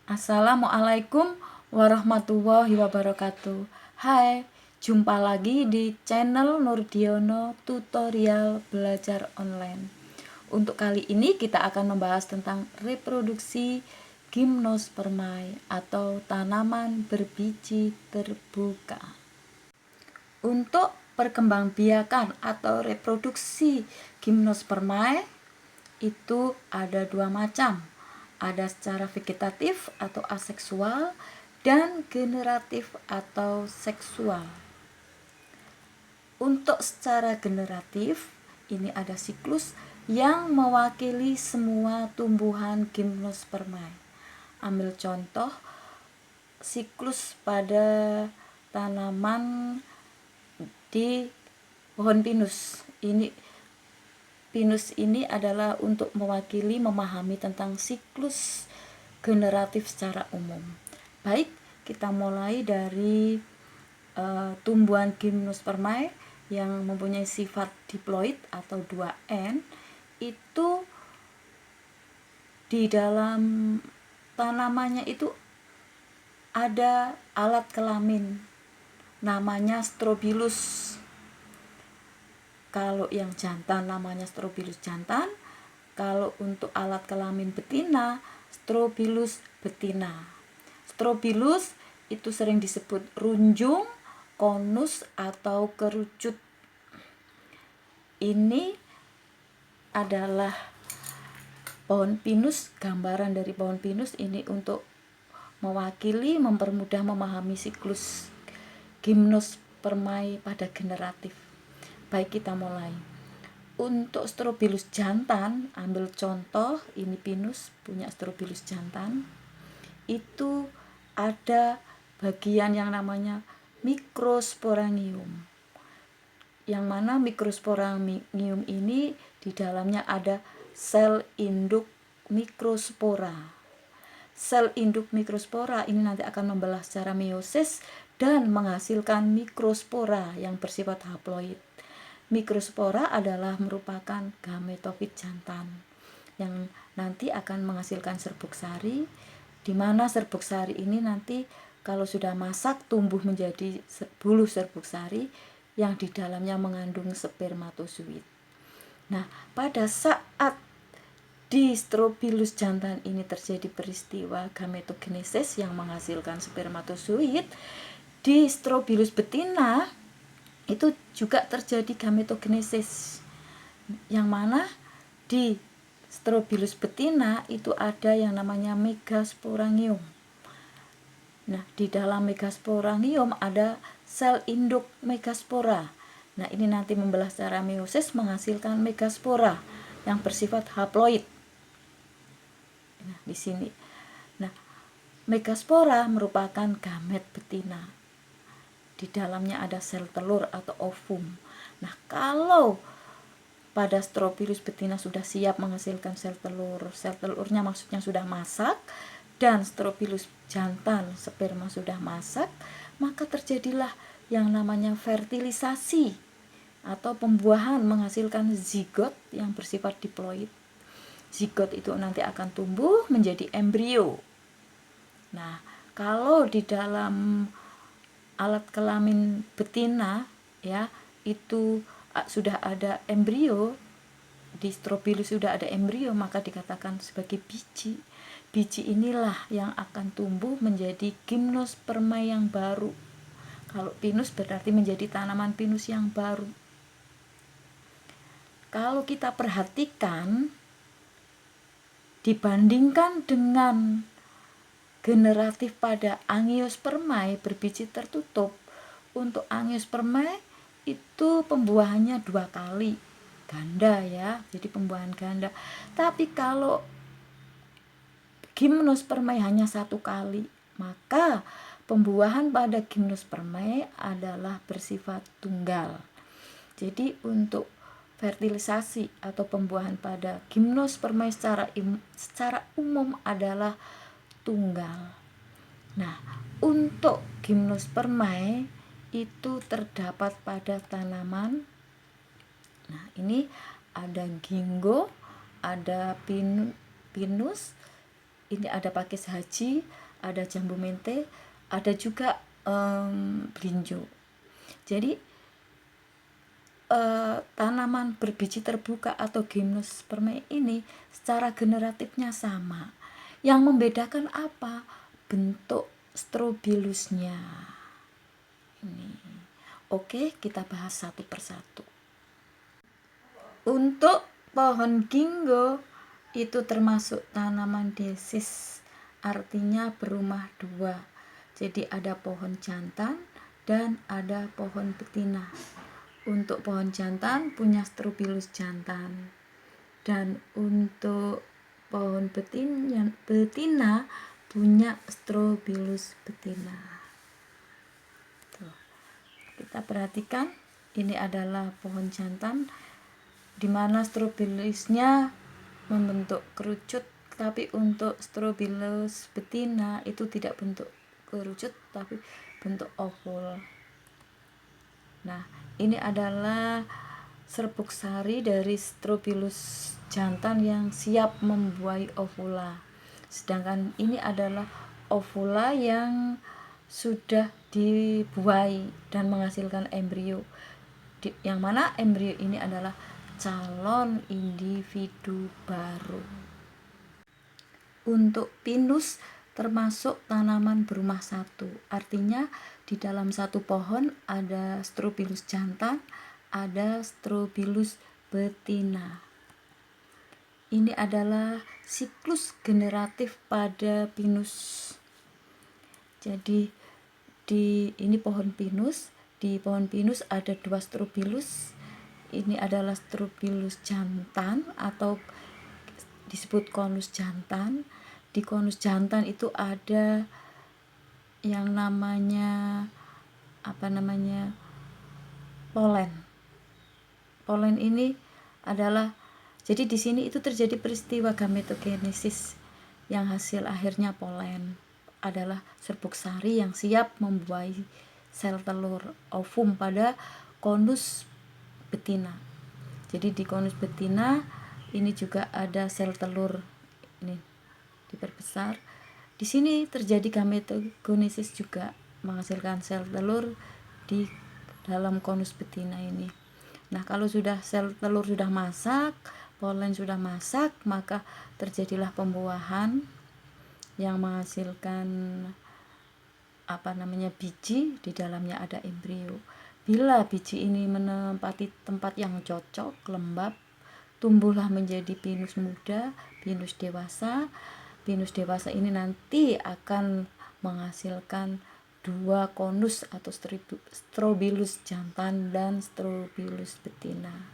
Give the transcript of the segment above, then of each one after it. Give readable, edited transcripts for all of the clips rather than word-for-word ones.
Assalamualaikum warahmatullahi wabarakatuh. Hai, jumpa lagi di channel Nurdiono Tutorial Belajar Online. Untuk kali ini kita akan membahas tentang reproduksi gimnospermae atau tanaman berbiji terbuka. Untuk perkembangbiakan atau reproduksi gimnospermae itu ada dua macam. Ada secara vegetatif atau aseksual dan generatif atau seksual. Untuk secara generatif, ini ada siklus yang mewakili semua tumbuhan gimnospermae. Ambil contoh siklus pada tanaman di pohon pinus. Pinus ini adalah untuk mewakili, memahami tentang siklus generatif secara umum. Baik, kita mulai dari tumbuhan gimnospermae yang mempunyai sifat diploid atau 2N. Itu di dalam tanamannya itu ada alat kelamin namanya strobilus. Kalau yang jantan namanya strobilus jantan, kalau untuk alat kelamin betina, strobilus betina. Strobilus itu sering disebut runjung, konus, atau kerucut. Ini adalah pohon pinus, gambaran dari pohon pinus ini untuk mewakili, mempermudah memahami siklus gimnospermae pada generatif. Baik, kita mulai. Untuk strobilus jantan, ambil contoh, ini pinus punya strobilus jantan. Itu ada bagian yang namanya mikrosporangium. Yang mana mikrosporangium ini di dalamnya ada sel induk mikrospora. Sel induk mikrospora ini nanti akan membelah secara meiosis dan menghasilkan mikrospora yang bersifat haploid. Mikrospora adalah merupakan gametofit jantan yang nanti akan menghasilkan serbuk sari, di mana serbuk sari ini nanti kalau sudah masak tumbuh menjadi bulu serbuk sari yang di dalamnya mengandung spermatozoid. Nah, pada saat di strobilus jantan ini terjadi peristiwa gametogenesis yang menghasilkan spermatozoid, di strobilus betina itu juga terjadi gametogenesis, yang mana di strobilus betina itu ada yang namanya megasporangium. Nah, di dalam megasporangium ada sel induk megaspora. Nah, ini nanti membelah secara meiosis menghasilkan megaspora yang bersifat haploid. Nah, di sini. Nah, megaspora merupakan gamet betina. Di dalamnya ada sel telur atau ovum. Nah, kalau pada strobilus betina sudah siap menghasilkan sel telurnya maksudnya sudah masak, dan strobilus jantan sperma sudah masak, maka terjadilah yang namanya fertilisasi atau pembuahan menghasilkan zigot yang bersifat diploid. Zigot itu nanti akan tumbuh menjadi embrio. Nah, kalau di dalam alat kelamin betina ya itu sudah ada embrio, di strobilus sudah ada embrio, maka dikatakan sebagai biji. Biji inilah yang akan tumbuh menjadi gimnospermae yang baru. Kalau pinus berarti menjadi tanaman pinus yang baru. Kalau kita perhatikan dibandingkan dengan generatif pada angiospermae berbiji tertutup, untuk angiospermae itu pembuahannya 2 kali, ganda ya, jadi pembuahan ganda. Tapi kalau gimnospermae hanya 1 kali, maka pembuahan pada gimnospermae adalah bersifat tunggal. Jadi untuk fertilisasi atau pembuahan pada gimnospermae secara umum adalah tunggal. Nah, untuk gimnospermae itu terdapat pada tanaman. Nah, ini ada ginkgo, ada pinus, ini ada pakis haji, ada jambu mente, ada juga belinjo. Jadi tanaman berbiji terbuka atau gimnospermae ini secara generatifnya sama. Yang membedakan apa? Bentuk strobilusnya. Ini. Oke, kita bahas satu persatu. Untuk pohon ginkgo itu termasuk tanaman desis, artinya berumah dua. Jadi ada pohon jantan dan ada pohon betina. Untuk pohon jantan punya strobilus jantan, dan untuk pohon betina punya strobilus betina. Tuh. Kita perhatikan, ini adalah pohon jantan di mana strobilusnya membentuk kerucut, tapi untuk strobilus betina itu tidak bentuk kerucut tapi bentuk oval. Nah, ini adalah serbuk sari dari strobilus jantan yang siap membuahi ovula. Sedangkan ini adalah ovula yang sudah dibuahi dan menghasilkan embrio. Yang mana embrio ini adalah calon individu baru. Untuk pinus termasuk tanaman berumah satu, artinya di dalam satu pohon ada strobilus jantan, ada strobilus betina. Ini adalah siklus generatif pada pinus. Jadi ini pohon pinus, di pohon pinus ada dua strobilus. Ini adalah strobilus jantan atau disebut konus jantan. Di konus jantan itu ada yang namanya polen. Polen ini adalah, jadi di sini itu terjadi peristiwa gametogenesis yang hasil akhirnya polen adalah serbuk sari yang siap membuahi sel telur ovum pada konus betina. Jadi di konus betina ini juga ada sel telur, ini diperbesar. Di sini terjadi gametogenesis juga, menghasilkan sel telur di dalam konus betina ini. Nah, kalau sudah sel telur sudah masak, polen sudah masak, maka terjadilah pembuahan yang menghasilkan biji, di dalamnya ada embrio. Bila biji ini menempati tempat yang cocok, lembab, tumbuhlah menjadi pinus muda, pinus dewasa. Pinus dewasa ini nanti akan menghasilkan dua konus atau strobilus jantan dan strobilus betina,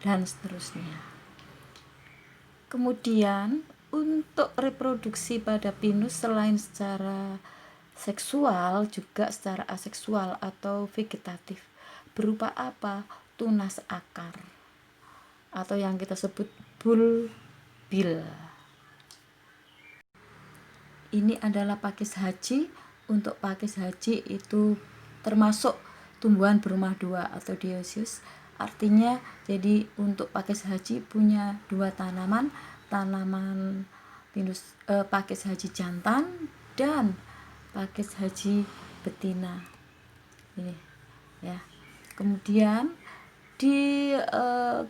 dan seterusnya. Kemudian untuk reproduksi pada pinus selain secara seksual juga secara aseksual atau vegetatif. Berupa apa? Tunas akar atau yang kita sebut bulbil. Ini adalah pakis haji. Untuk pakis haji itu termasuk tumbuhan berumah dua atau dioecious. Artinya jadi untuk pakis haji punya dua tanaman pinus, pakis haji jantan dan pakis haji betina. Ini ya. Kemudian di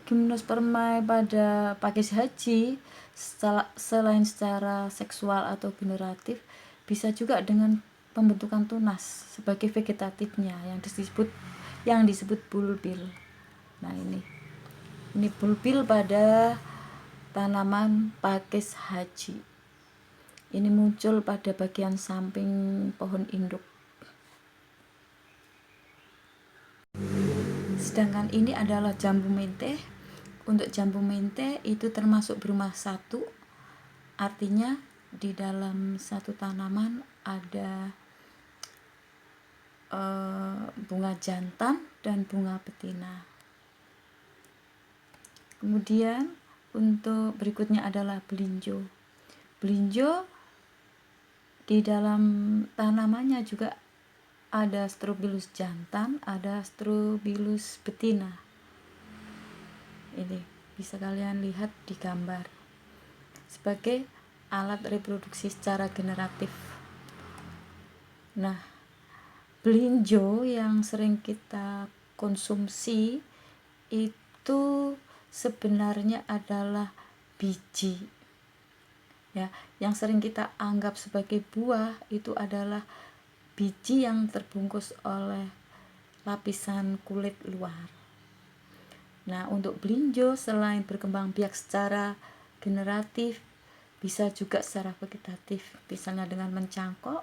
gimnospermae pada pakis haji selain secara seksual atau generatif, bisa juga dengan pembentukan tunas sebagai vegetatifnya yang disebut bulbil. Nah, ini bulbil pada tanaman pakis haji. Ini muncul pada bagian samping pohon induk. Sedangkan ini adalah jambu mente. Untuk jambu mente itu termasuk berumah satu, artinya di dalam satu tanaman ada bunga jantan dan bunga betina. Kemudian untuk berikutnya adalah belinjo. Belinjo di dalam tanamannya juga ada strobilus jantan, ada strobilus betina. Ini bisa kalian lihat di gambar sebagai alat reproduksi secara generatif. Nah, belinjo yang sering kita konsumsi itu sebenarnya adalah biji. Ya, yang sering kita anggap sebagai buah itu adalah biji yang terbungkus oleh lapisan kulit luar. Nah, untuk belinjo selain berkembang biak secara generatif, bisa juga secara vegetatif, misalnya dengan mencangkok,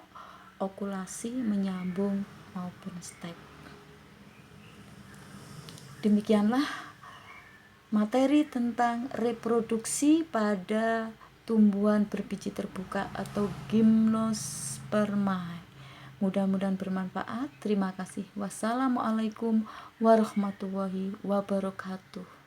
okulasi, menyambung, maupun stek. Demikianlah materi tentang reproduksi pada tumbuhan berbiji terbuka atau gimnospermae. Mudah-mudahan bermanfaat. Terima kasih. Wassalamualaikum warahmatullahi wabarakatuh.